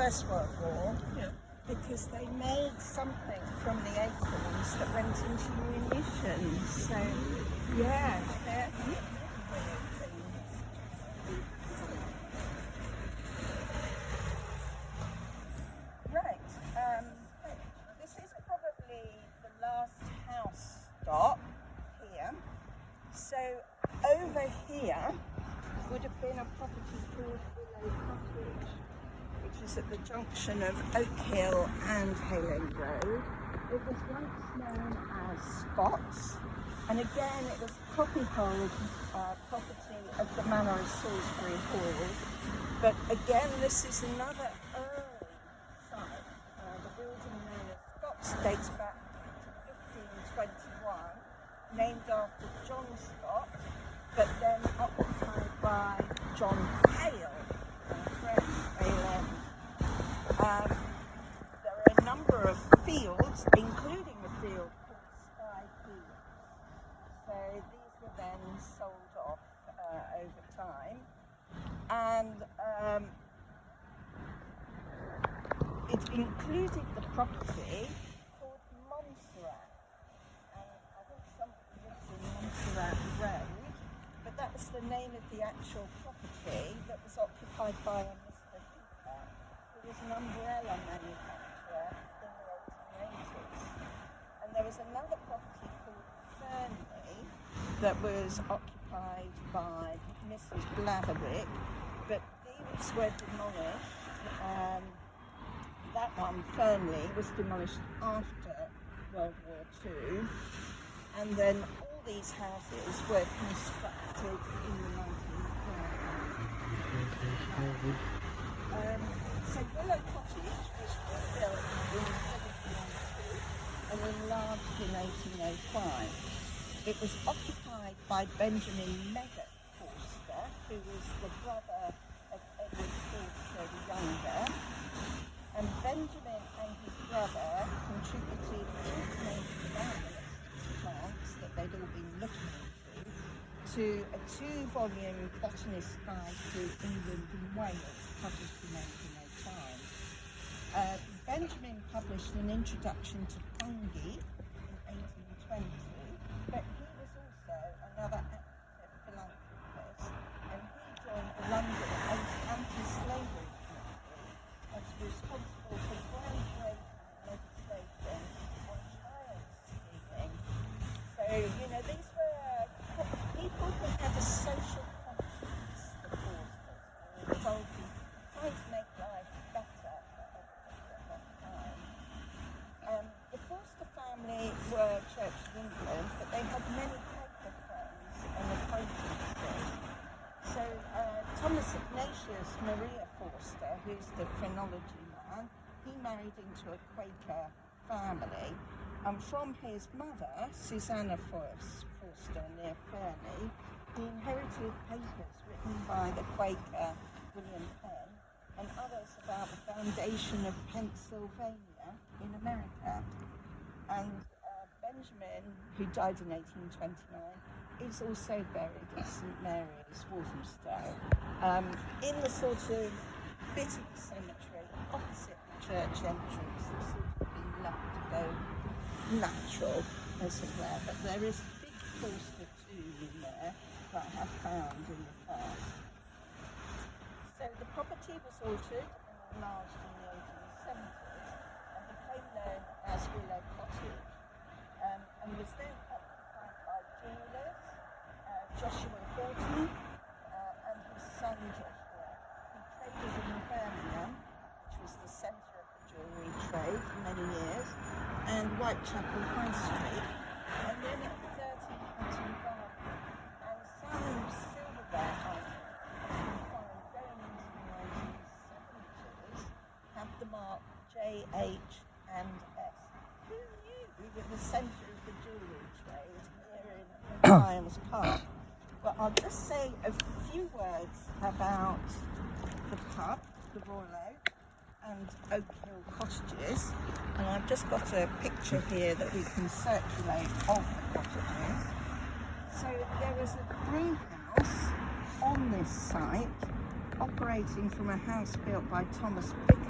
First World War, because they made something from the acorns that went into munitions. So, yeah, they're brilliant things. Right, this is probably the last house stop here. So, over here would have been a property called Willow Cottage, which is at the junction of Oak Hill and Hayland Road. It was once known as Scott's, and again it was copyhold property of the Manor of Salisbury Hall. But again, this is another early site. The building known as Scott's dates back to 1521, named after John Scott, but then occupied by John Hale. There are a number of fields, including a field called Sky Fields. So these were then sold off over time. And it included the property called Montserrat. And I think somebody lives in Montserrat Road, but that's the name of the actual property that was occupied by a Mr. Hooper, who was an umbrella manufacturer in the 1880s. And there was another property called Fernley that was occupied by Mrs. Blatherwick, but these were demolished. That one, Fernley, was demolished after World War II, and then all these houses were constructed in the 1930s. So Willow Cottage was built in 1792 and enlarged in 1805. It was occupied by Benjamin Meggat Forster, who was the brother of Edward Forster the Younger. And Benjamin and his brother contributed information about the plants that they'd all been looking into to a 2-volume botanist's guide to England and Wales, published in 1805. Benjamin published an introduction to fungi in 1820, but he was also another active philanthropist, and he joined the London Anti-Slavery as responsible for groundbreaking legislation on child stealing. So, you know, these were people who had a social conscience, the Forsters, who were involved in trying to make life better for everybody at that time. The Forster family were Church of England, but they had many Quaker friends and acquaintances. So Thomas Ignatius Maria Forster, who's the phrenology man, he married into a Quaker family, and from his mother, Susanna Forster, near Fernley, he inherited papers written by the Quaker William Penn and others about the foundation of Pennsylvania in America. And Benjamin, who died in 1829, is also buried at St Mary's, Walthamstow, in the sort of bit of the cemetery opposite the church entrance. It's sort of been left to go natural, as it were, but there is a big Forster tomb in there that I have found in the past. So the property was altered and enlarged in the 1870s and became known as Willow Cottage, and was then occupied by jewellers, Joshua Horton and his son Joshua, who traded in Birmingham, which was the centre of the jewellery trade for many years, and Whitechapel High Street, and then at 13 Hutton Garden, and some silverware items that you find going into the 1970s have the mark JH and S. Who knew we were the centre of the jewellery trade here in Highams Park? Well, I'll just say a few words about the pub, the Royal Oak, and Oak Hill Cottages. And I've just got a picture here that we can circulate of the cottages. So there is a brew house on this site, operating from a house built by Thomas